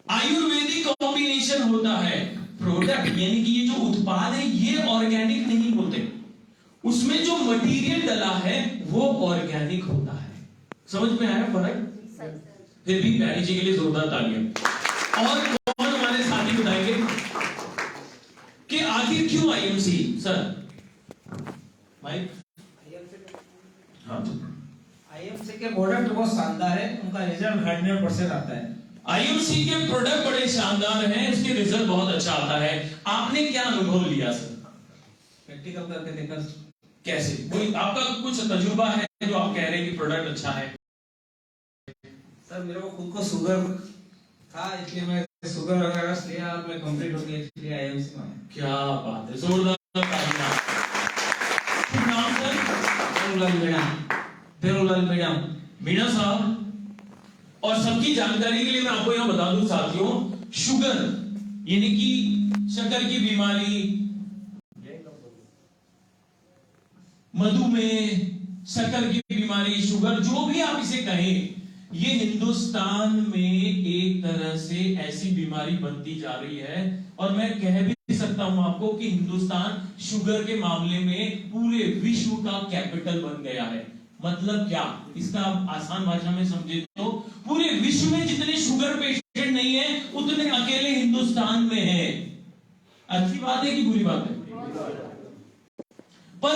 Ayurvedic combination होता है। Product यानी कि ये जो उत्पाद है ये ऑर्गेनिक नहीं होते, उसमें जो मटेरियल डला है वो ऑर्गेनिक होता है। समझ में आया फर्क? फिर भी प्यारी जी के लिए जोरदार तालियां। और कौन हमारे साथी बताएंगे कि आखिर क्यों आईएमसी? सर भाई। हाँ, आईएमसी के प्रोडक्ट बहुत शानदार है, उनका रिजल्ट 100% आता है। आईएमसी के प्रोडक्ट बड़े शानदार हैं, उसके रिजल्ट बहुत अच्छा आता है। आपने क्या अनुभव लिया सर? प्रैक्टिकल करके देखा। कैसे? कोई आपका कुछ तजुर्बा है जो आप कह रहे हैं कि प्रोडक्ट अच्छा है? सर मेरे को खुद को शुगर था, इसलिए मैं शुगर वगैरह लिया और मैं कंप्लीट हो गया, इसलिए आईएमसी में। क्या बात है, जोरदार तालियां। नाम सर? फेरुलाल मीणा मीणा साहब। और सबकी जानकारी के लिए मैं आपको यहां बता दूं साथियों, शुगर यानी कि शक्कर की बीमारी, मधुमेह, शक्कर की बीमारी, शुगर, जो भी आप इसे कहें, ये हिंदुस्तान में एक तरह से ऐसी बीमारी बनती जा रही है। और मैं कह भी सकता हूं आपको कि हिंदुस्तान शुगर के मामले में पूरे विश्व का कैपिटल बन गया है। मतलब क्या? इसका आप आसान भाषा में समझे तो पूरे विश्व में जितने शुगर पेशेंट नहीं है उतने अकेले हिंदुस्तान में है। अच्छी बात है कि बुरी बात है? पर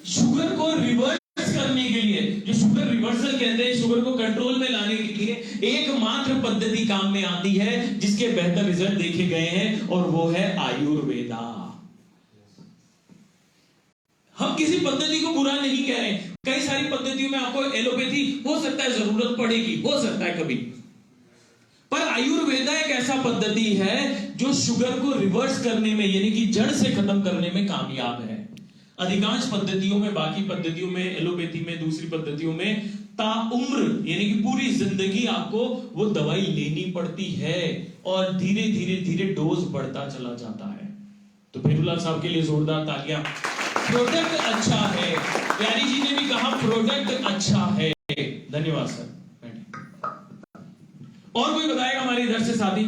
शुगर को रिवर्स करने के लिए, जो शुगर रिवर्सल कहते हैं, शुगर को कंट्रोल में लाने के लिए एकमात्र पद्धति काम में आती है जिसके बेहतर रिजल्ट देखे गए हैं, और वो है आयुर्वेदा। हम किसी पद्धति को बुरा नहीं कह रहे। कई सारी पद्धतियों में आपको एलोपैथी हो सकता है जरूरत पड़ेगी, हो सकता है कभी, पर आयुर्वेदा एक ऐसा पद्धति है जो शुगर को रिवर्स करने में यानी कि जड़ से खत्म करने में कामयाब है। अधिकांश पद्धतियों में, बाकी पद्धतियों में, एलोपैथी में, दूसरी पद्धतियों में ताउम्र यानी कि पूरी जिंदगी आपको वो दवाई लेनी पड़ती है और धीरे धीरे धीरे डोज बढ़ता चला जाता है। तो फेरुलाल साहब के लिए जोरदार तालियां। प्रोडक्ट अच्छा है, प्यारी जी ने भी कहा प्रोडक्ट अच्छा है। धन्यवाद सर। और कोई बताएगा हमारे इधर से साथी?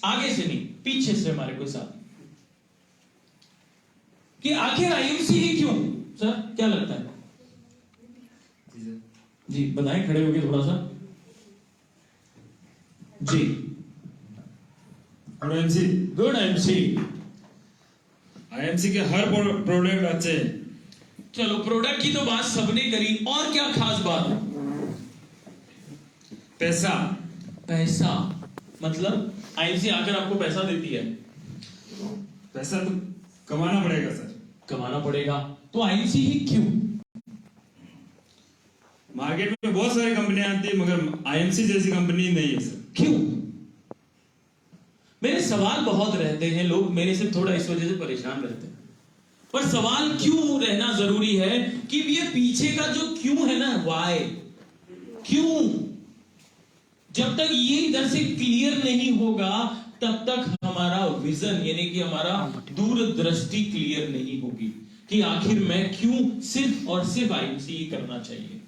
आगे से नहीं, पीछे से हमारे कोई साथी, कि आखिर आईएमसी ही क्यों? सर क्या लगता है? जी बताएं, खड़े होके थोड़ा सा। जी good MC. Good MC. IMC के हर प्रोडक्ट अच्छे हैं। चलो, प्रोडक्ट की तो बात सबने करी, और क्या खास बात? पैसा। पैसा मतलब आईएमसी आकर आपको पैसा देती है? पैसा तो कमाना पड़ेगा सर। कमाना पड़ेगा, तो आईएमसी ही क्यों? मार्केट में बहुत सारी कंपनियां आती है मगर आईएमसी जैसी कंपनी नहीं है सर। क्यों? मेरे सवाल बहुत रहते हैं, लोग मेरे से थोड़ा इस वजह से परेशान रहते हैं। पर सवाल क्यों रहना जरूरी है कि ये पीछे का जो क्यों है ना, वाई, क्यों, जब तक ये इधर से क्लियर नहीं होगा तब तक हमारा विजन यानी कि हमारा दूरदृष्टि क्लियर नहीं होगी कि आखिर मैं क्यों सिर्फ और सिर्फ आईएमसी ही करना चाहिए।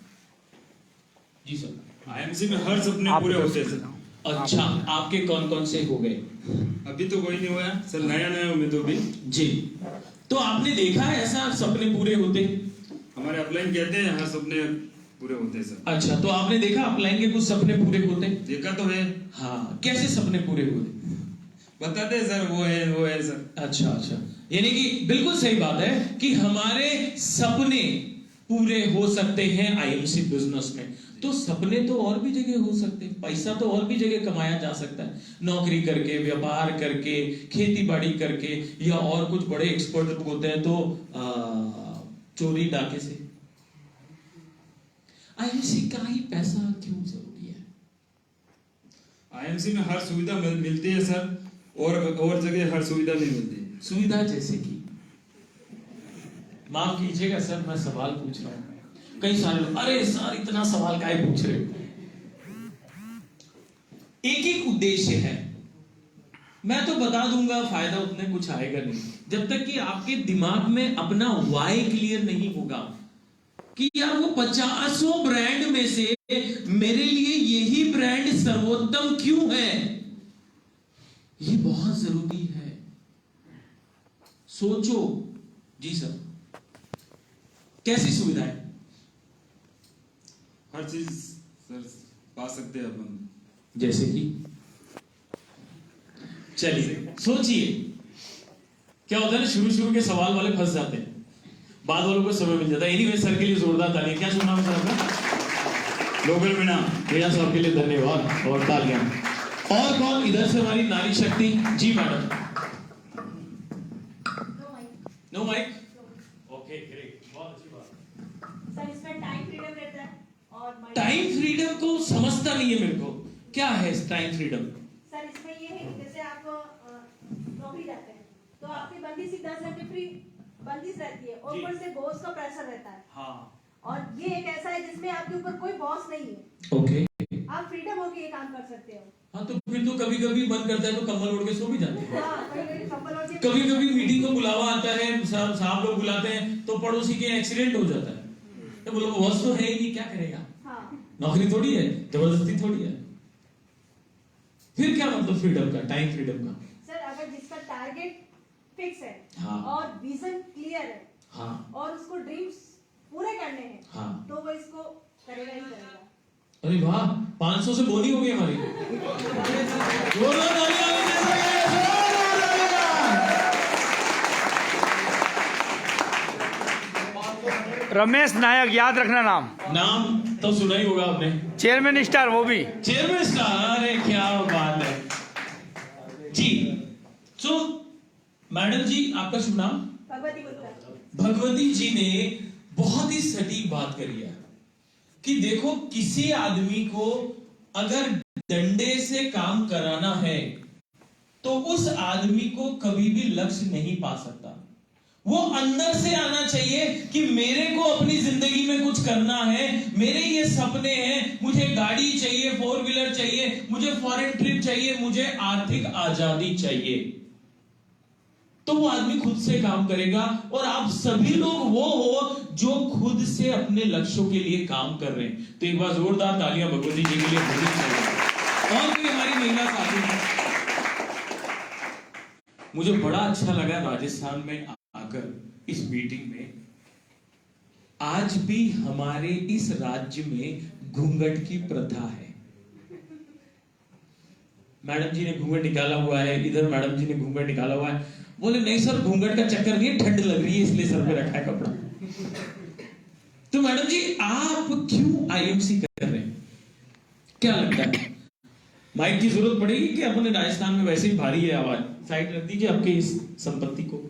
जी सर। आईएमसी में हर सपने पूरे होते हैं सर। अच्छा, आपके कौन कौन से हो गए? अभी तो कोई नहीं हुआ सर, नया नया हूं मैं तो भी। जी, तो आपने देखा है ऐसा सपने पूरे होते? हमारे अपलाइन कहते हैं हर सपने पूरे होते हैं सर। अच्छा, तो आपने देखा अपलाइन के कुछ सपने पूरे होते? देखा तो है। हाँ, कैसे सपने पूरे हुए? बताते हैं सर, वो है सर। अच्छा अच्छा, यानी कि बिल्कुल सही बात है कि हमारे सपने पूरे हो सकते हैं आईएमसी बिजनेस में। तो सपने तो और भी जगह हो सकते हैं, पैसा तो और भी जगह कमाया जा सकता है, नौकरी करके, व्यापार करके, खेती बाड़ी करके, या और कुछ बड़े एक्सपर्ट होते हैं तो चोरी डाके से। आईएमसी का ही पैसा क्यों जरूरी है? आईएमसी में हर सुविधा मिलती है सर, और जगह हर सुविधा नहीं मिलती। सुविधा जैसे कि, माफ कीजिएगा सर मैं सवाल पूछ रहा हूं, कई सारे लोग अरे सर इतना सवाल काहे पूछ रहे हो? एक एक उद्देश्य है, मैं तो बता दूंगा, फायदा उतने कुछ आएगा नहीं जब तक कि आपके दिमाग में अपना वाई क्लियर नहीं होगा कि यार वो 50 ब्रांड में से मेरे लिए यही ब्रांड सर्वोत्तम क्यों है। ये बहुत जरूरी है। सोचो जी सर, कैसी सुविधाएं? हर चीज सर पा सकते हैं अपन। जैसे कि चलिए सोचिए, क्या होता है ना, शुरू शुरू के सवाल वाले फंस जाते हैं, बाद वालों को समय मिल जाता है। एनीवे सर के लिए जोरदार तालियां। क्या सुना सर आपका? लोकल बिना भैया साहब के लिए धन्यवाद और तालियां। और कौन इधर से? हमारी नारी शक्ति जी madam. No mic? Okay great, बहुत अच्छी बात। सर इसमें टाइम फ्रीडम रहता है और टाइम फ्रीडम को समझता नहीं है मेरे को, क्या है टाइम फ्रीडम? सर इसमें ये है कि जैसे आप नौकरी जाते हैं तो आपकी बंदी सी 10 घंटे फ्री बंदिश रहती है और ऊपर से बॉस का प्रेशर रहता है। हाँ। और ये एक ऐसा है जिसमें आपके ऊपर कोई बॉस नहीं है। ओके। आप फ्रीडम होकर ये काम कर सकते हो। हाँ तो फिर तो कभी कभी मन करता है तो कंबल ओढ़ के सो भी जाते हैं। हाँ, कंबल ओढ़ के कभी कभी मीटिंग को बुलावा आता है, साहब लोग बुलाते हैं तो पड़ोसी के एक्सीडेंट हो जाता है, तो बोलो बॉस तो है ही नहीं, क्या करेगा? हाँ। नौकरी थोड़ी है, जबरदस्ती थोड़ी है। फिर क्या मतलब फ्रीडम का, टाइम फ्रीडम का? सर अगर जिसका टारगेट फिक्स है हाँ। और विजन क्लियर है हाँ। और उसको ड्रीम्स पूरे करने हैं, हाँ। तो वो इसको करेगा ही करेगा। अरे वाह, 500 से बोनी हो गई हमारी। जोरदार तालियां दीजिए सबके लिए, रमेश नायक, याद रखना नाम। नाम तो सुना ही होगा आपने। चेयरमैन स्टार, वो भी चेयरमैन स्टार। अरे क्या बात है जी। सो मैडम जी, आपका शुभ नाम? भगवती गुप्ता। भगवती जी ने बहुत ही सटीक बात करी है कि देखो, किसी आदमी को अगर डंडे से काम कराना है तो उस आदमी को कभी भी लक्ष्य नहीं पा सकता। वो अंदर से आना चाहिए कि मेरे को अपनी जिंदगी में कुछ करना है, मेरे ये सपने हैं, मुझे गाड़ी चाहिए, 4 व्हीलर चाहिए, मुझे फॉरेन ट्रिप चाहिए, मुझे आर्थिक आजादी चाहिए, तो वो आदमी खुद से काम करेगा। और आप सभी लोग वो हो जो खुद से अपने लक्ष्यों के लिए काम कर रहे हैं। तो एक बार जोरदार तालियां भगवती जी के लिए होनी चाहिए। और कोई हमारी महिला साथी है? मुझे बड़ा अच्छा लगा राजस्थान में आकर इस मीटिंग में। आज भी हमारे इस राज्य में घूंघट की प्रथा है। मैडम जी ने घूंघट निकाला हुआ है, इधर मैडम जी ने घूंघट निकाला हुआ है। बोले नहीं सर, घूंघट का चक्कर नहीं है, ठंड लग रही है इसलिए सर पे रखा है कपड़ा। तो मैडम जी, आप क्यों आईएमसी कर रहे हैं? क्या लगता है? माइक की जरूरत पड़ेगी कि अपने राजस्थान में वैसे ही भारी है आवाज? साइड रख दीजिए आपके इस संपत्ति को।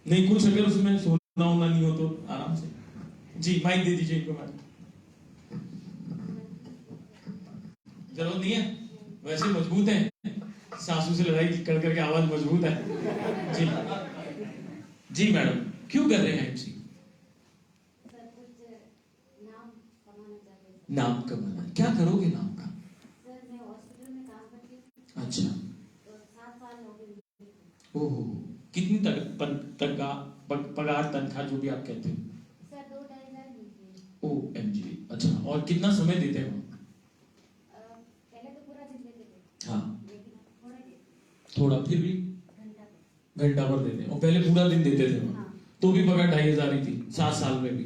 नहीं, कुछ अगर उसमें सोना होना नहीं हो तो आराम से जी माइक दे दीजिए इनको। मैडम जरूरत नहीं है, वैसे मजबूत है, सासू से लड़ाई कर करके आवाज मजबूत है जी। जी मैडम, क्यों कर रहे हैं एमसी? नाम कमाना। क्या करोगे नाम का? सर मैं हॉस्पिटल में काम करती हूँ। अच्छा। तो 7 साल हो गए। ओहो, कितनी तक का पगार, तनख्वाह, जो भी आप कहते हैं? सर 2-2.5 हज़ार मिलती है। ओ एमजी, अच्छा। और कितना समय देते हैं? पहले तो पूरा दिन देते थे। हाँ। लेकिन थोड़ा, फिर भी घंटा भर देते हैं। और पहले पूरा दिन देते थे वहाँ, हाँ। तो भी पगार 2,500 ही थी 7 साल में भी।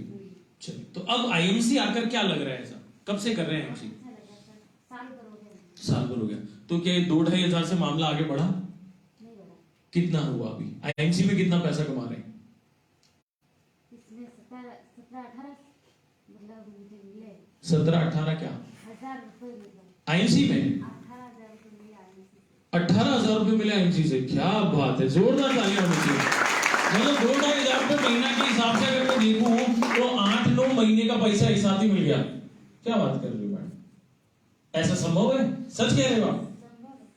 चलिए, तो अब आईएमसी आकर क्या लग रहा है? ऐसा कब से कर रहे हैं एमसी? अच्छा लगा सर, साल भर हो गया। साल भर हो गया। तो क्या 2-2.5 हज़ार से मामला आगे बढ़ा? नहीं बढ़ा। कितना हुआ अभी? आईएमसी में कितना पैसा कमा रहे हैं? इसमें 17-18 मतलब मुझे मिले। 17-18 क्या? 1000 रुपए मिले। आईएमसी में 18,000 रुपए मिले आईएमसी से। 18,000 रुपए मिले आईएमसी से। क्या बात है, जोरदार तालियां होनी चाहिए। मतलब 2-2.5 हज़ार रुपए महीना के हिसाब से अगर मैं देखूं तो 8-9 महीने का पैसा एक साथ ही मिल गया। क्या बात कर रहे हो मैडम? ऐसा संभव है? सच कह रहे हो आप?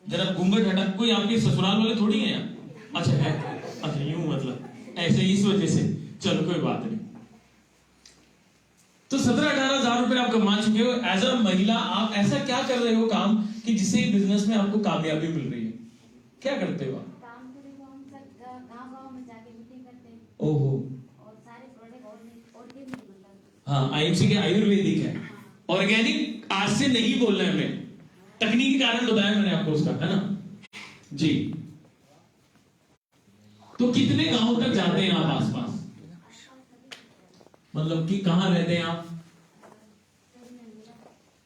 जरा घूंघट हटा। कोई आपके ससुराल वाले थोड़ी हैं यहाँ? अच्छा है, अच्छा यूं मतलब ऐसे इस वजह से। चलो कोई बात नहीं। तो 17-18 हज़ार रुपए आप कमा चुके हो एज अ महिला। आप ऐसा क्या कर रहे हो काम कि जिससे बिजनेस में आपको कामयाबी मिल रही है? क्या करते हो आप? काम तो देखो हम सब गाँव-गाँव में जाके मीटिंग करते हैं ओहो, और सारे प्रोडक्ट ऑर्गेनिक मतलब। हाँ आईएमसी के आयुर्वेदिक है, ऑर्गेनिक आज से नहीं बोलना है हमें। तकनीकी कारण बताया मैंने आपको उसका, है ना जी। तो कितने गांव तक जाते हैं आप आसपास? मतलब कि कहां रहते हैं आप?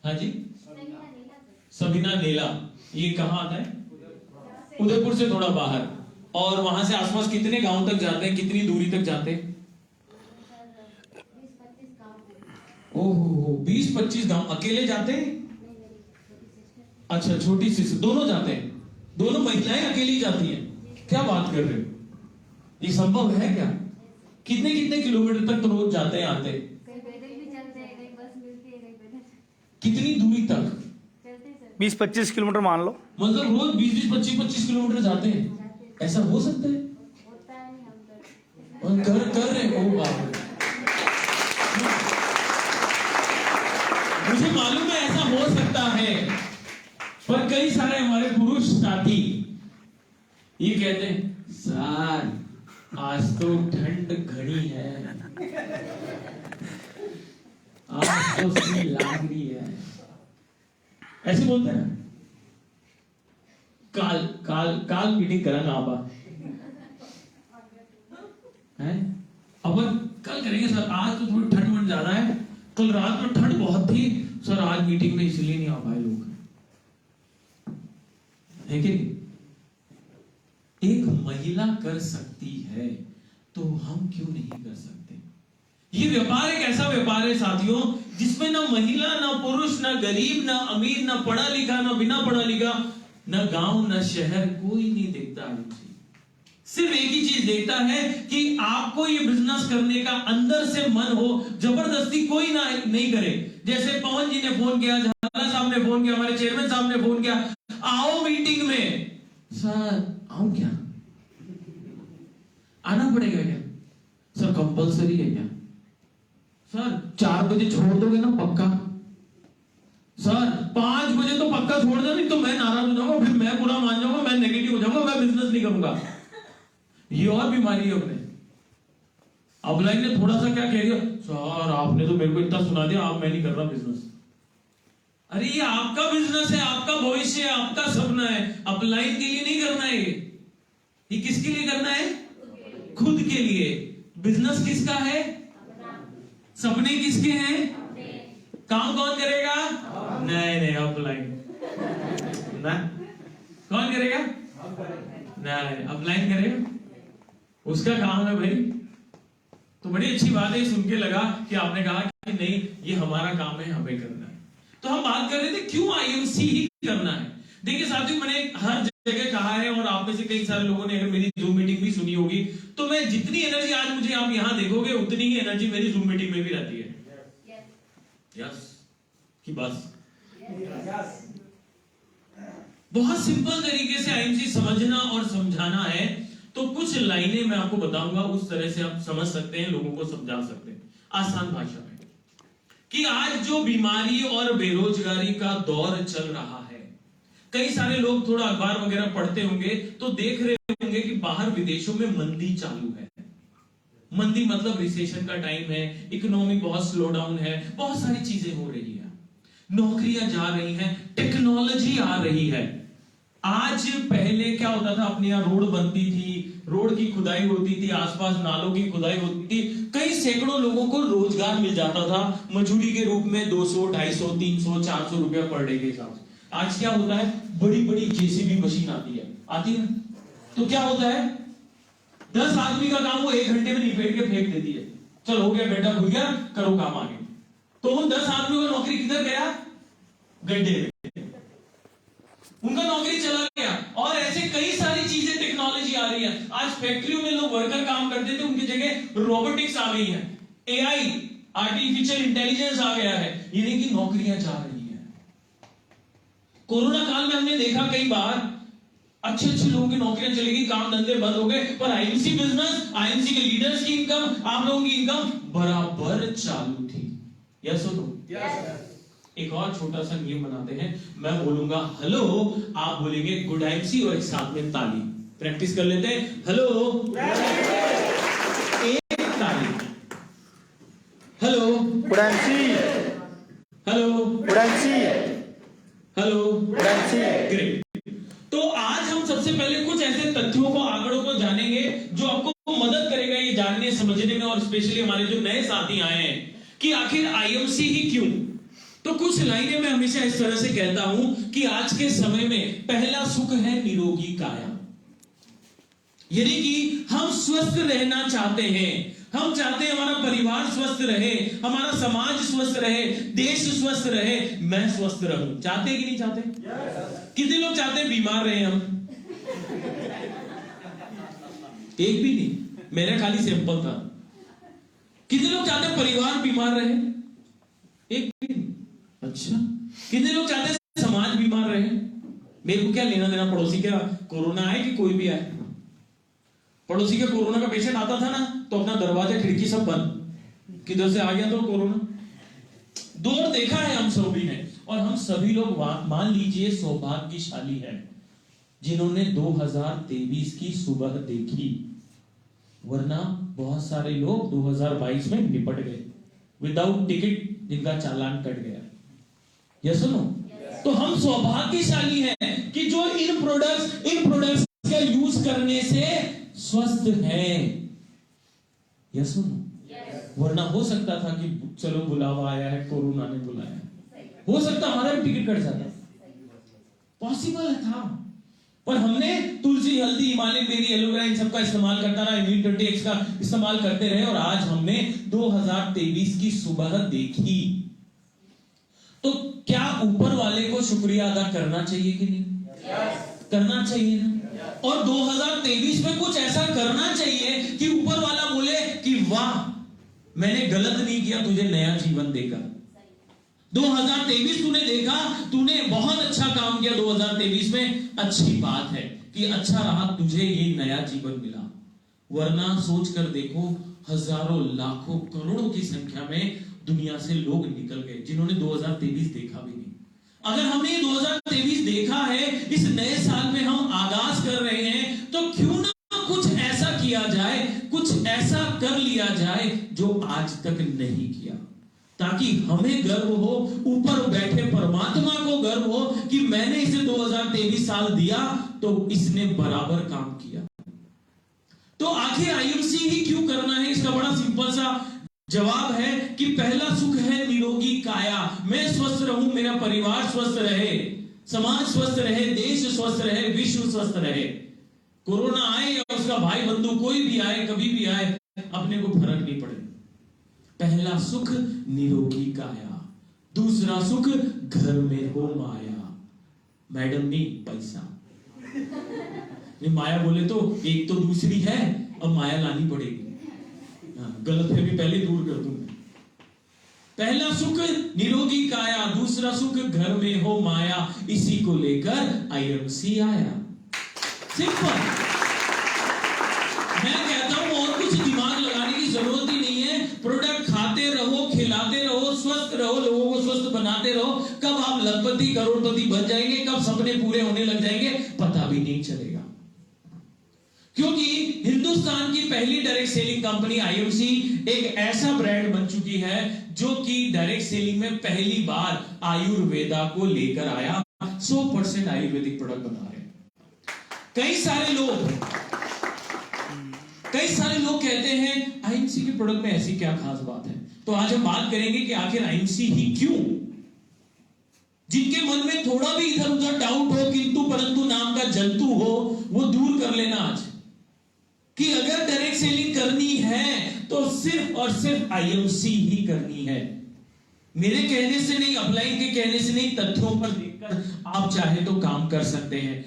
हाँ जी, सबीना नेला, ये कहां आता है? उदयपुर से थोड़ा बाहर। और वहां से आसपास कितने गांव तक जाते हैं, कितनी दूरी तक जाते हैं? 20-25 गाँव। ओहो, 20-25 गांव अकेले जाते हैं? अच्छा, छोटी सी दोनों जाते हैं? दोनों महिलाएं अकेली जाती हैं? क्या बात कर रहे हो, ये संभव है क्या? कितने कितने किलोमीटर तक तो रोज जाते हैं आते हैं? कहीं पैदल भी चलते हैं, कहीं बस मिलती है, कहीं पैदल कितनी दूरी तक? चलते हैं सर। 20-25 किलोमीटर मान लो। मतलब रोज 20-25 किलोमीटर जाते हैं? ऐसा हो सकता है? होता है नहीं, हम करते हैं। और कर रहे हैं, ओ बाप रे। मुझे मालूम है ऐसा हो सकता है, पर कई सारे हमारे पुरुष साथी ये कहते हैं, सर आज तो ठंड घनी है, आज तो सी लाग रही है, ऐसे बोलते हैं। काल काल काल मीटिंग करेंगे आप हैं? अपन कल करेंगे सर, आज तो थोड़ी ठंड वंड ज्यादा है, कल रात में ठंड बहुत थी सर, आज मीटिंग में इसलिए नहीं आ पाए लोग, है कि नहीं? एक महिला कर सकती है तो हम क्यों नहीं कर सकते? ये व्यापार एक ऐसा व्यापार है साथियों, जिसमें ना महिला, ना पुरुष, ना गरीब, ना अमीर, ना पढ़ा लिखा, ना बिना पढ़ा लिखा, ना गांव, ना शहर, कोई नहीं देखता है। सिर्फ एक ही चीज देखता है कि आपको ये बिजनेस करने का अंदर से मन हो, जबरदस्ती कोई ना नहीं करे। जैसे पवन जी ने फोन किया, झाला साहब ने फोन किया, हमारे चेयरमैन साहब ने फोन किया, आओ मीटिंग में। सर आओ क्या, आना पड़ेगा क्या? सर कंपलसरी है क्या? सर 4 बजे छोड़ दोगे ना पक्का? सर 5 बजे तो पक्का छोड़ दो, नहीं तो मैं नाराज हो जाऊंगा, फिर मैं बुरा मान जाऊंगा, मैं नेगेटिव हो जाऊंगा, मैं बिजनेस नहीं करूंगा। ये और बीमारी है अपने। अपलाइन ने थोड़ा सा क्या कह दिया, सर आपने तो मेरे को इतना सुना दिया, आप मैं नहीं कर रहा बिजनेस। अरे ये आपका बिजनेस है, आपका भविष्य है, आपका सपना है, अपलाइन के लिए नहीं करना है। ये किसके लिए करना है? खुद के लिए। बिजनेस किसका है? सपने किसके हैं? काम कौन करेगा? नहीं नहीं, अपलाइन ना, कौन करेगा? नहीं, अपलाइन करेगा, उसका काम है भाई। तो बड़ी अच्छी बात है, सुन के लगा कि आपने कहा कि नहीं ये हमारा काम है, हमें करना है। तो हम बात कर रहे थे क्यों आईएमसी ही करना है। देखिए साथियों, मैंने हर जगह कहा है, और आप में से कई सारे लोगों ने अगर मेरी जूम मीटिंग भी सुनी होगी, तो मैं जितनी एनर्जी आज मुझे आप यहां देखोगे, उतनी ही एनर्जी मेरी जूम मीटिंग में भी रहती है। यस कि बस बहुत सिंपल तरीके से आईएमसी समझना और समझाना है। तो कुछ लाइनें मैं आपको बताऊंगा, उस तरह से आप समझ सकते हैं, लोगों को समझा सकते हैं आसान भाषा में, कि आज जो बीमारी और बेरोजगारी का दौर चल रहा है, कई सारे लोग थोड़ा अखबार वगैरह पढ़ते होंगे तो देख रहे होंगे कि बाहर विदेशों में मंदी चालू है। मंदी मतलब रिसेशन का टाइम है, इकोनॉमी बहुत स्लो डाउन है, बहुत सारी चीजें हो रही है, नौकरियां जा रही हैं, टेक्नोलॉजी आ रही है। आज पहले क्या होता था, अपने यहाँ रोड बनती थी, रोड की खुदाई होती थी, आसपास नालों की खुदाई होती थी, कई सैकड़ों लोगों को रोजगार मिल जाता था मजदूरी के रूप में 200, 250, 300, 400 रुपया पर डे के हिसाब से। आज क्या होता है, बड़ी बड़ी जेसीबी मशीन आती है ना, तो क्या होता है, 10 आदमी का काम वो 1 घंटे में निपेट के फेंक देती है, चल हो गया बेटा, भूल गया, करो काम आगे। तो उन 10 आदमियों का नौकरी किधर गया? गड्ढे में, उनका नौकरी चला गया। और ऐसे कई सारी चीजें, टेक्नोलॉजी आ रही है। आज फैक्ट्रियों में लोग वर्कर काम करते थे, उनकी जगह रोबोटिक्स आ गई है, एआई, आर्टिफिशियल इंटेलिजेंस आ गया है, यानी कि नौकरियां जा रही हैं। कोरोना काल में हमने देखा कई बार अच्छे अच्छे लोगों की नौकरियां चली गई, काम धंधे बंद हो गए, पर आईएमसी बिजनेस, आईएमसी के लीडर्स की इनकम, आप लोगों की इनकम बराबर चालू थी। यस और नो? एक और छोटा सा नियम बनाते हैं, मैं बोलूंगा हेलो, आप बोलेंगे गुड आईएमसी, और एक साथ में ताली। प्रैक्टिस कर लेते हैं, हेलो, एक ताली, हेलो, उड़ानसी, हेलो, उड़ानसी, हेलो, ग्रेट। तो आज हम सबसे पहले कुछ ऐसे तथ्यों को, आंकड़ों को जानेंगे जो आपको मदद करेगा ये जानने समझने में, और स्पेशली हमारे जो नए साथी आए हैं कि आखिर आईएमसी ही क्यों। तो कुछ लाइनें मैं हमेशा इस तरह से कहता हूं कि आज के समय में पहला सुख है निरोगी काया, यानी कि हम स्वस्थ रहना चाहते हैं। हम चाहते हैं हमारा परिवार स्वस्थ रहे, हमारा समाज स्वस्थ रहे, देश स्वस्थ रहे, मैं स्वस्थ रहूं। चाहते हैं कि नहीं चाहते? कितने लोग चाहते हैं बीमार रहे हम? एक भी नहीं, मेरा खाली सैंपल था। कितने लोग चाहते हैं परिवार बीमार रहे? एक भी नहीं। अच्छा, कितने लोग चाहते हैं समाज बीमार रहे? मेरे को क्या लेना देना पड़ोसी का कोरोना आए कि कोई भी आए। पड़ोसी का कोरोना का पेशेंट आता था ना, तो अपना दरवाजा खिड़की सब बंद, किधर से आ गया तो कोरोना। दौर देखा है हम सभी ने, और हम सभी लोग मान लीजिए सौभाग्यशाली हैं जिन्होंने 2023 की सुबह देखी, वरना बहुत सारे लोग 2022 में निपट गए विदाउट टिकट, जिनका चालान कट गया। यस सुनो, तो हम सौभाग्यशाली हैं कि जो इन प्रोडक्ट्स का यूज करने से स्वस्थ हैं। यस सुनो, वरना हो सकता था कि चलो बुलावा आया है, कोरोना ने बुलाया, हो सकता हमारा भी टिकट कट जाता, पॉसिबल था। पर हमने तुलसी, हल्दी, हिमालयन बेरी, एलोवेरा इन सब का इस्तेमाल करता रहा, इम्यून 20X का इस्तेमाल करते रहे, और आज हमने 2023 की सुबह देखी। तो क्या ऊपर वाले को शुक्रिया अदा करना चाहिए कि नहीं? करना चाहिए ना। और 2023 में कुछ ऐसा करना चाहिए कि ऊपर वाला बोले कि वाह, मैंने गलत नहीं किया, तुझे नया जीवन देगा। 2023 तूने देखा, तूने बहुत अच्छा काम किया 2023 में, अच्छी बात है कि अच्छा रहा, तुझे ये नया जीवन मिला। वरना सोच कर देखो, हजारों, लाखों, करोड़ों की संख्या में दुनिया से लोग निकल गए जिन्होंने 2023 देखा भी नहीं। अगर हमने ये 2023 देखा है, इस नए साल में हम आगाज कर रहे हैं, तो क्यों ना कुछ ऐसा किया जाए, कुछ ऐसा कर लिया जाए जो आज तक नहीं किया, ताकि हमें गर्व हो, ऊपर बैठे परमात्मा को गर्व हो कि मैंने इसे 2023 साल दिया तो इसने बराबर काम किया। तो आखिर आईएमसी ही क्यों करना है? इसका बड़ा सिंपल सा जवाब है कि पहला सुख है निरोगी काया। मैं स्वस्थ रहूं, मेरा परिवार स्वस्थ रहे, समाज स्वस्थ रहे, देश स्वस्थ रहे, विश्व स्वस्थ रहे। कोरोना आए या उसका भाई बंधु कोई भी आए, कभी भी आए, अपने को फर्क नहीं पड़े। पहला सुख निरोगी काया, दूसरा सुख घर में हो माया। मैडम नहीं, पैसा नहीं। माया बोले तो एक तो दूसरी है, अब माया लानी पड़ेगी। गलत है भी पहले दूर कर दूंगा। पहला सुख निरोगी काया, दूसरा सुख घर में हो माया, इसी को लेकर आईएमसी आया। सिंपल। मैं कहता हूं और कुछ दिमाग लगाने की जरूरत ही नहीं है। प्रोडक्ट खाते रहो, खिलाते रहो, स्वस्थ रहो, लोगों को स्वस्थ बनाते रहो। कब आप लखपति करोड़पति बन जाएंगे, कब सपने पूरे होने लग जाएंगे, पता भी नहीं चलेगा। क्योंकि हिंदुस्तान की पहली डायरेक्ट सेलिंग कंपनी आईएमसी एक ऐसा ब्रांड बन चुकी है जो कि डायरेक्ट सेलिंग में पहली बार आयुर्वेदा को लेकर आया। 100% आयुर्वेदिक प्रोडक्ट बना रहे हैं। कई सारे लोग कहते हैं आईएमसी के प्रोडक्ट में ऐसी क्या खास बात है। तो आज हम बात करेंगे कि आखिर आईएमसी ही क्यों। जिनके मन में थोड़ा भी इधर उधर डाउट हो, किंतु परंतु नाम का जंतु हो, वो दूर कर लेना आज, कि अगर डायरेक्ट सेलिंग करनी है तो सिर्फ और सिर्फ आईएमसी ही करनी है। मेरे कहने से नहीं, अपलाइन के कहने से नहीं, तथ्यों पर देखकर आप चाहे तो काम कर सकते हैं।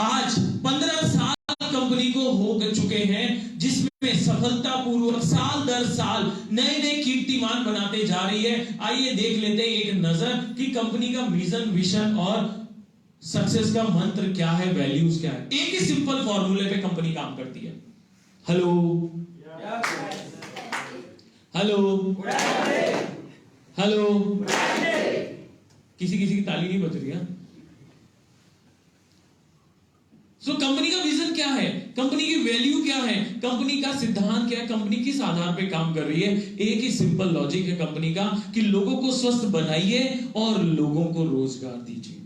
आज 15 साल कंपनी को हो चुके हैं, जिसमें सफलतापूर्वक साल दर साल नए नए कीर्तिमान बनाते जा रही है। आइए देख लेते हैं एक नजर कि कंपनी का विजन, विशन और सक्सेस का मंत्र क्या है, वैल्यूज क्या है। एक ही सिंपल फॉर्मूले पे कंपनी काम करती है। हेलो हेलो हेलो, किसी की ताली नहीं बज रही है। सो कंपनी का विजन क्या है, कंपनी की वैल्यू क्या है, कंपनी का सिद्धांत क्या है, कंपनी किस आधार पे काम कर रही है। एक ही सिंपल लॉजिक है कंपनी का कि लोगों को स्वस्थ बनाइए और लोगों को रोजगार दीजिए।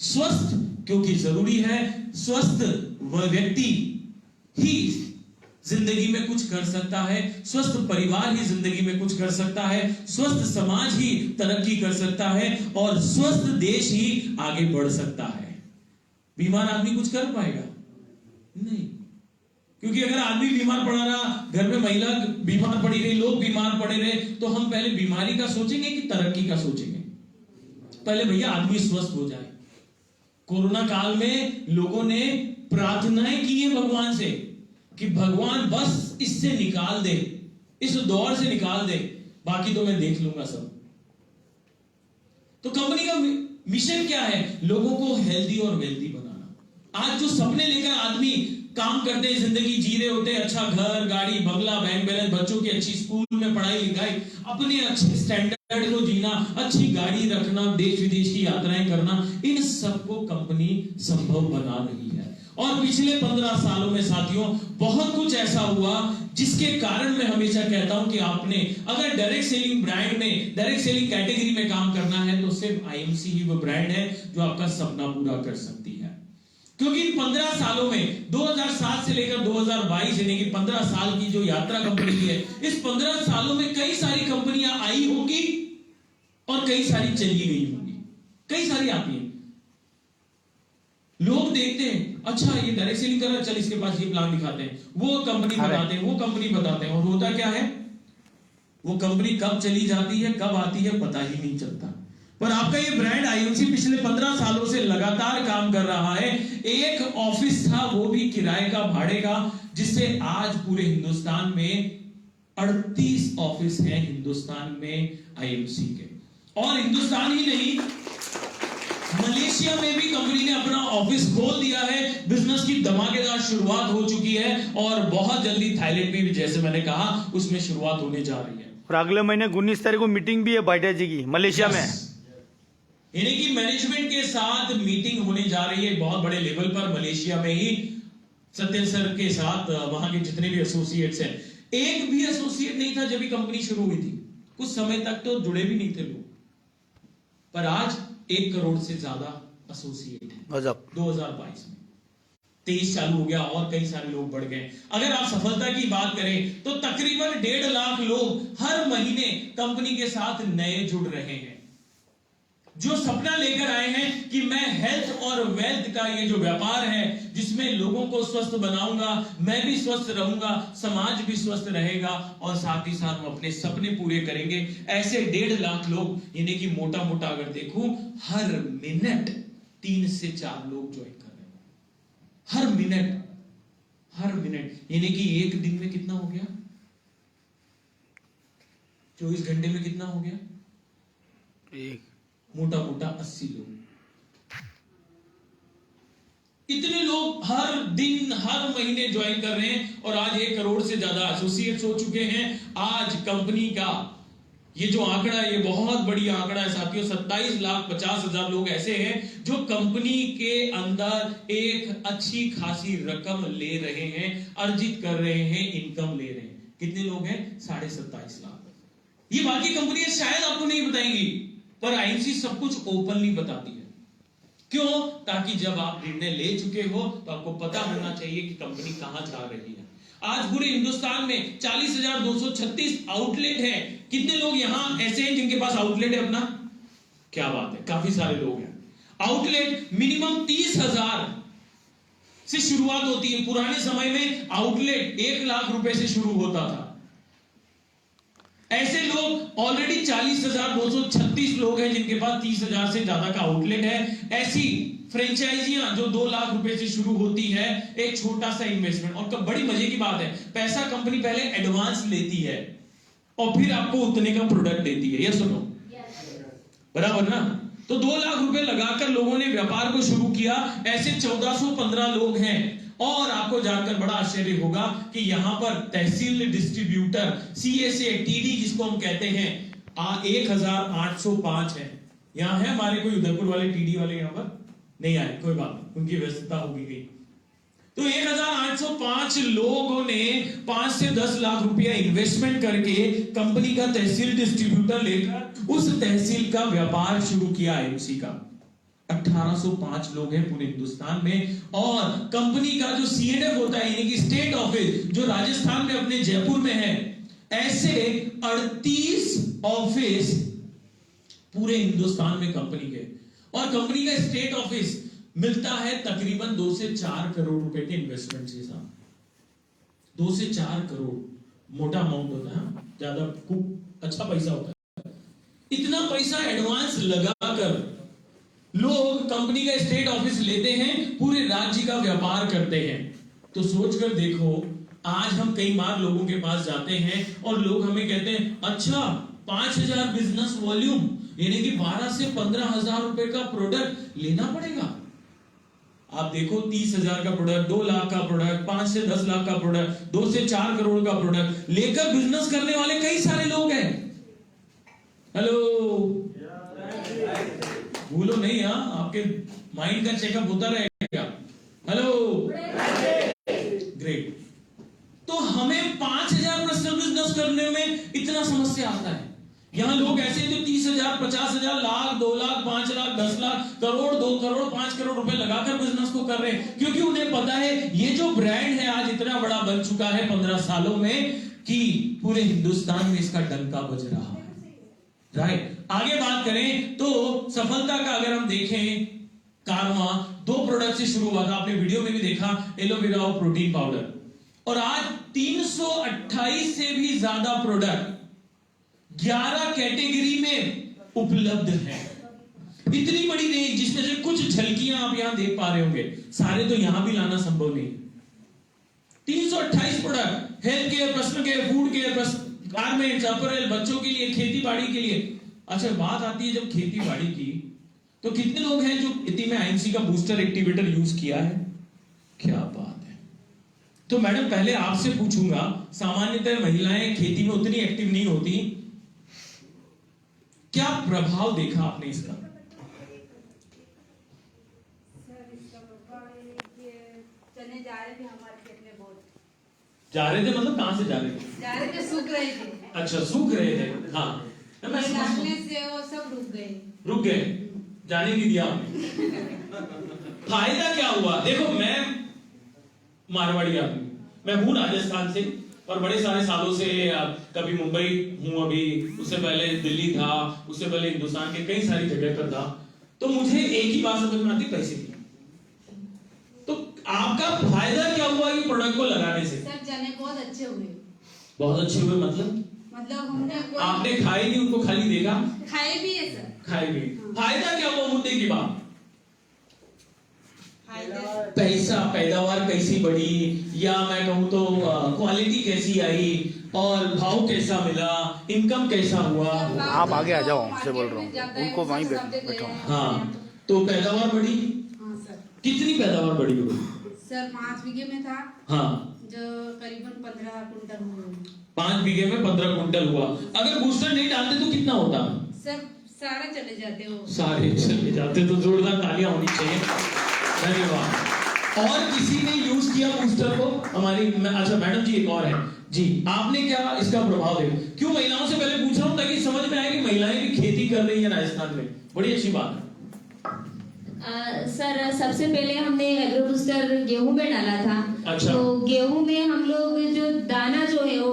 स्वस्थ क्योंकि जरूरी है, स्वस्थ वह व्यक्ति ही जिंदगी में कुछ कर सकता है, स्वस्थ परिवार ही जिंदगी में कुछ कर सकता है, स्वस्थ समाज ही तरक्की कर सकता है और स्वस्थ देश ही आगे बढ़ सकता है। बीमार आदमी कुछ कर पाएगा नहीं, क्योंकि अगर आदमी बीमार पड़ा रहा, घर में महिला बीमार पड़ी रही, लोग बीमार पड़े रहे, तो हम पहले बीमारी का सोचेंगे कि तरक्की का सोचेंगे? पहले भैया आदमी स्वस्थ हो जाए। कोरोना काल में लोगों ने प्रार्थनाएं की है भगवान से कि भगवान बस इससे निकाल दे, इस दौर से निकाल दे, बाकी तो मैं देख लूंगा सब। तो कंपनी का मिशन क्या है? लोगों को हेल्दी और वेल्दी बनाना। आज जो सपने लेकर आदमी काम करते हैं, जिंदगी जी रहे होते हैं, अच्छा घर, गाड़ी, बंगला, बैंक बैलेंस, बच्चों की अच्छी स्कूल में पढ़ाई लिखाई, अपने अच्छे स्टैंडर्ड को जीना, अच्छी गाड़ी रखना, देश विदेश की यात्राएं करना, इन सबको कंपनी संभव बना रही है। और पिछले 15 सालों में साथियों बहुत कुछ ऐसा हुआ जिसके कारण मैं हमेशा कहता हूं कि आपने अगर डायरेक्ट सेलिंग ब्रांड में, डायरेक्ट सेलिंग कैटेगरी में काम करना है तो सिर्फ आईएमसी ही वो ब्रांड है जो आपका सपना पूरा कर सकती है। क्योंकि इन 15 सालों में 2007 से लेकर 2022 यानी कि 15 साल की जो यात्रा कंपनी की है, इस 15 सालों में कई सारी कंपनियां आई होगी और कई सारी चली गई होंगी, कई सारी आती हैं। लोग देखते हैं अच्छा ये डायरेक्ट सेलिंग कर रहा है, चल इसके पास ये प्लान दिखाते हैं, वो कंपनी बताते हैं, वो कंपनी बताते हैं, और होता क्या है वो कंपनी कब चली जाती है, कब आती है, पता ही नहीं चलता। पर आपका ये ब्रांड आईएमसी पिछले 15 सालों से लगातार काम कर रहा है। एक ऑफिस था वो भी किराए का, भाड़े का, जिससे आज पूरे हिंदुस्तान में 38 ऑफिस हैं हिंदुस्तान में आईएमसी के। और हिंदुस्तान ही नहीं, मलेशिया में भी कंपनी ने अपना ऑफिस खोल दिया है। बिजनेस की धमाकेदार शुरुआत हो चुकी है और बहुत जल्दी थाईलैंड में भी, जैसे मैंने कहा, उसमें शुरुआत होने जा रही है। और अगले महीने 19 तारीख को मीटिंग भी है बाइटा जी की मलेशिया में, यानी कि मैनेजमेंट के साथ मीटिंग होने जा रही है बहुत बड़े लेवल पर मलेशिया में ही, सत्यन सर के साथ, वहां के जितने भी एसोसिएट्स हैं। एक भी एसोसिएट नहीं था जब कंपनी शुरू हुई थी, कुछ समय तक तो जुड़े भी नहीं थे लोग, पर आज 1 करोड़ से ज्यादा एसोसिएट है। 2022 में 23 चालू हो गया और कई सारे लोग बढ़ गए। अगर आप सफलता की बात करें तो तकरीबन 1.5 लाख लोग हर महीने कंपनी के साथ नए जुड़ रहे हैं, जो सपना लेकर आए हैं कि मैं हेल्थ और वेल्थ का ये जो व्यापार है जिसमें लोगों को स्वस्थ बनाऊंगा, मैं भी स्वस्थ रहूंगा, समाज भी स्वस्थ रहेगा और साथ ही साथ हम अपने सपने पूरे करेंगे। ऐसे 1.5 लाख लोग, यानी कि मोटा मोटा अगर देखूं, हर मिनट 3 से 4 लोग ज्वाइन कर रहे हैं, हर मिनट, यानी कि एक दिन में कितना हो गया, 24 घंटे में कितना हो गया, मोटा मोटा 80 लोग। इतने लोग हर दिन हर महीने ज्वाइन कर रहे हैं और आज 1 करोड़ से ज्यादा एसोसिएट्स हो चुके हैं। आज कंपनी का ये जो आंकड़ा है, ये बहुत बड़ी आंकड़ा है साथियों। 27,50,000 लोग ऐसे हैं जो कंपनी के अंदर एक अच्छी खासी रकम ले रहे हैं, अर्जित कर रहे हैं, इनकम ले रहे हैं। कितने लोग हैं? 27.5 लाख। ये बाकी कंपनियां शायद आपको नहीं बताएंगी, पर आईएमसी सब कुछ ओपनली बताती है। क्यों? ताकि जब आप निर्णय ले चुके हो तो आपको पता होना चाहिए कि कंपनी कहां जा रही है। आज पूरे हिंदुस्तान में 40,236 आउटलेट है। कितने लोग यहां ऐसे हैं जिनके पास आउटलेट है अपना? क्या बात है, काफी सारे लोग हैं। आउटलेट मिनिमम 30,000 से शुरुआत होती है। पुराने समय में आउटलेट 1 लाख रुपए से शुरू होता था। ऐसे लोग ऑलरेडी 40,236 लोग हैं जिनके पास 30,000 से ज्यादा का आउटलेट है। ऐसी फ्रेंचाइजियां जो 2 लाख रुपए से शुरू होती है, एक छोटा सा इन्वेस्टमेंट। और बड़ी मजे की बात है, पैसा कंपनी पहले एडवांस लेती है और फिर आपको उतने का प्रोडक्ट देती है। ये सुनो, बराबर ना? तो 2 लाख रुपए लगाकर लोगों ने व्यापार को शुरू किया। ऐसे 1415 लोग हैं। और आपको जानकर बड़ा आश्चर्य होगा कि यहां पर तहसील डिस्ट्रीब्यूटर CSA TD जिसको हम कहते हैं 1805 है। यहां है हमारे कोई उदयपुर वाले TD वाले यहां पर नहीं आए, कोई बात नहीं, उनकी व्यस्तता होगी गई। तो 1805 लोगों ने 5 से 10 लाख रुपया इन्वेस्टमेंट करके कंपनी का तहसील डिस्ट्रीब्यूटर लेकर उस तहसील का व्यापार शुरू किया आईएमसी का। 1805 लोग हैं पूरे हिंदुस्तान में। और कंपनी का जो CNF होता है यानी कि स्टेट ऑफिस जो राजस्थान में अपने जयपुर में है, ऐसे 38 ऑफिस पूरे हिंदुस्तान में कंपनी के। और कंपनी का स्टेट ऑफिस मिलता है तकरीबन 2 से 4 करोड़ रुपए के इन्वेस्टमेंट के साथ। 2 से 4 करोड़ मोटा अमाउंट होता है, ज्यादा खूब अच्छा पैसा होता है। इतना पैसा एडवांस लगाकर लोग कंपनी का स्टेट ऑफिस लेते हैं, पूरे राज्य का व्यापार करते हैं। तो सोचकर देखो, आज हम कई बार लोगों के पास जाते हैं और लोग हमें कहते हैं अच्छा 5000 बिजनेस वॉल्यूम यानी कि 12 से 15,000 रुपए का प्रोडक्ट लेना पड़ेगा। आप देखो 30,000 का प्रोडक्ट, 2 लाख का प्रोडक्ट, 5 से 10 लाख का प्रोडक्ट, 2 से 4 करोड़ का प्रोडक्ट लेकर बिजनेस करने वाले कई सारे लोग हैं। हेलो, भूलो नहीं, हाँ, आपके माइंड का चेकअप होता रहेगा। Hello, great. तो हमें 5,000 पर्सनल बिजनेस करने में इतना समस्या आता है। यहां लोग ऐसे जो 30,000, 50,000, लाख, 2 लाख, 5 लाख, 10 लाख, करोड़, 2 करोड़, 5 करोड़ रुपए लगाकर बिजनेस को कर रहे हैं, क्योंकि उन्हें पता है ये जो ब्रांड है आज इतना बड़ा बन चुका है 15 सालों में कि पूरे हिंदुस्तान में इसका डंका बज रहा है। राइट। आगे बात करें तो सफलता का अगर हम देखें, कारवा 2 प्रोडक्ट से शुरू हुआ था, आपने वीडियो में भी देखा, एलोवेरा और प्रोटीन पाउडर। और आज 328 से भी ज्यादा प्रोडक्ट 11 कैटेगरी में उपलब्ध है। इतनी बड़ी रेंज, जिसमें से कुछ झलकियां आप यहां देख पा रहे होंगे, सारे तो यहां भी लाना संभव नहीं। 328 product, health care, personal care, food care, garments, April, बच्चों के लिए, खेती बाड़ी के लिए। अच्छा, बात आती है जब खेती बाड़ी की, तो कितने लोग हैं जो इतनी में IMC का बूस्टर एक्टिवेटर यूज किया है? क्या बात है। तो मैडम पहले आपसे पूछूंगा, सामान्यतः महिलाएं खेती में उतनी एक्टिव नहीं होती, क्या प्रभाव देखा आपने इसका? सर, इसका प्रभाव है कि चने जा रहे थे हमारे खेत में, बहुत जा रहे थे मतलब कहां से जा रहे थे? जा रहे थे, सूख रहे थे। अच्छा, सूख रहे थे। हाँ, मैं डालने से वो सब रुक गए, जाने नहीं दिया आपने। फायदा क्या हुआ? देखो, मैं मारवाड़ी आदमी, मैं हूं राजस्थान से और बड़े सारे सालों से कभी मुंबई हूं, अभी उससे पहले दिल्ली था, उससे पहले हिंदुस्तान के कई सारी जगह पर था। तो मुझे एक ही बात समझ में आती, पैसे की। तो आपका फायदा क्या हुआ ये प्रोडक्ट को लगाने से? सर, चने बहुत अच्छे हुए। बहुत अच्छे हुए मतलब हमने आपने खाए नहीं, उनको खाली देखा? खाए भी है सर, खाए भी। फायदा क्या हुआ मुद्दे की बात? पैसा, पैदावार कैसी बढ़ी, या मैं कहूं तो क्वालिटी कैसी आई, और भाव कैसा मिला, इनकम कैसा हुआ? आप आगे आ जाओ, हमसे बोल रहा हूँ, उनको वहीं बैठो। हाँ, तो पैदावार बढ़ी। हाँ सर। कितनी पैदावार बढ़ी होगी? सर 5 बीघे में था, हाँ, जो करीबन 15 कुंटल हुए। 5 बीघे में 15 कुंटल हुआ। अगर बूस्टर नहीं डालते तो कितना होता? सर, सारे चले जाते हो। सारे चले जाते। तो जोरदार तालियां होनी चाहिए। धन्यवाद। और किसी ने यूज किया बूस्टर को? हमारी अच्छा मैडम जी, एक और है जी, आपने क्या इसका प्रभाव देखा? क्यों महिलाओं से पहले पूछ रहा हूं ताकि समझ में आए कि महिलाएं भी खेती कर रही है राजस्थान में। बड़ी अच्छी बात है। सर, सबसे पहले हमने एग्रो बूस्टर गेहूं में डाला था। अच्छा। तो गेहूं में हम लोग जो दाना जो है वो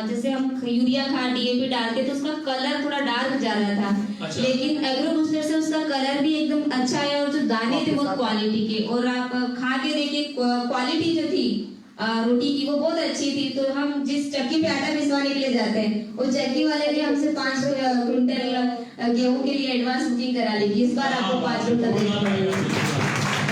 जैसे हम यूरिया खाद DAP डालते तो उसका कलर थोड़ा डार्क जा रहा था। अच्छा। लेकिन एग्रो बूस्टर से उसका कलर भी एकदम अच्छा है और जो दाने थे बहुत क्वालिटी के, और आप खा के देखिए क्वालिटी जो थी रोटी की वो बहुत अच्छी थी। तो हम जिस चक्की पे आटा पिसवाने के लिए जाते हैं, वो चक्की वाले ने हमसे 5 कुंटल गेहूं के लिए एडवांस बुकिंग करा ली थी। इस बार आपको 5 कुंटल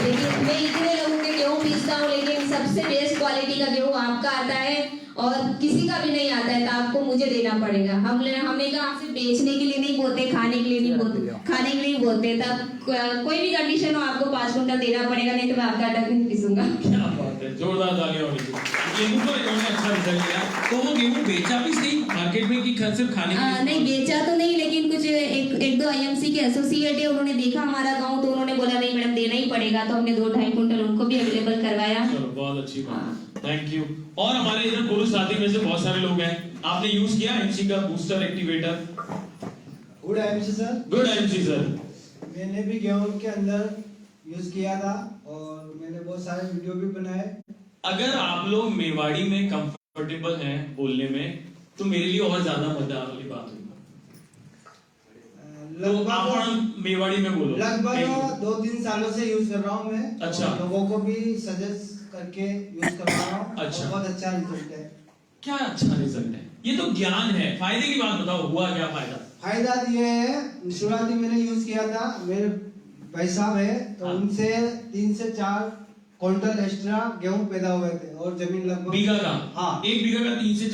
लेकिन मैं इतने लोगों के गेहूं पीसता हूँ, लेकिन सबसे बेस्ट क्वालिटी का गेहूं आपका आता है और किसी का भी नहीं आता है, तो आपको मुझे देना पड़ेगा। हमने कहा आपसे बेचने के लिए नहीं बोलते, खाने के लिए नहीं बोलते, खाने के लिए बोलते। तब कोई भी कंडीशन हो आपको 5 कुंटल देना पड़ेगा, नहीं तो मैं आपका आटा नहीं पीसूंगा। क्या बात है, जोरदार तालियां होनी चाहिए। गेहूं को इन्होंने अच्छा रिजल्ट लिया। तो वो गेहूं बेचा भी सही मार्केट में कि सिर्फ खाने के लिए? नहीं, बेचा तो नहीं, लेकिन कुछ एक दो IMC के एसोसिएट है, उन्होंने देखा हमारा गाँव तो उन्होंने बोला नहीं मैडम देना ही पड़ेगा, तो हमने 2-2.5 कुंटल उनको भी अवेलेबल करवाया। चलो, बहुत अच्छी बात, थैंक यू। और हमारे इधर पुरुष साथी में से बहुत सारे लोग हैं, आपने यूज किया IMC का booster activator? Good IMC sir. Good IMC sir. मैंने भी गेहूं के अंदर यूज किया था और मैंने बहुत सारे वीडियो भी बनाए। अगर आप लोग मेवाड़ी में कंफर्टेबल हैं बोलने में तो मेरे लिए और ज्यादा मजा वाली बात होगी। तो आप मेवाड़ी में बोलो। लगभग 2-3 सालों से यूज कर रहा हूँ मैं। अच्छा। और लोगों को भी सजेस्ट करके यूज कर रहा हूँ। अच्छा। और बहुत अच्छा रिजल्ट है। क्या अच्छा रिजल्ट है? ये तो ज्ञान है। फायदे की बात बताओ, हुआ क्या फायदा? फायदा ये है, शुरुआती मैंने यूज किया था, मेरे भाई साहब है तो हाँ। उनसे 3 से 4 क्विंटल एक्स्ट्रा गेहूं पैदा हुए थे और जमीन लगभग बीघा का? हाँ। 1 बीघा का 3 से 4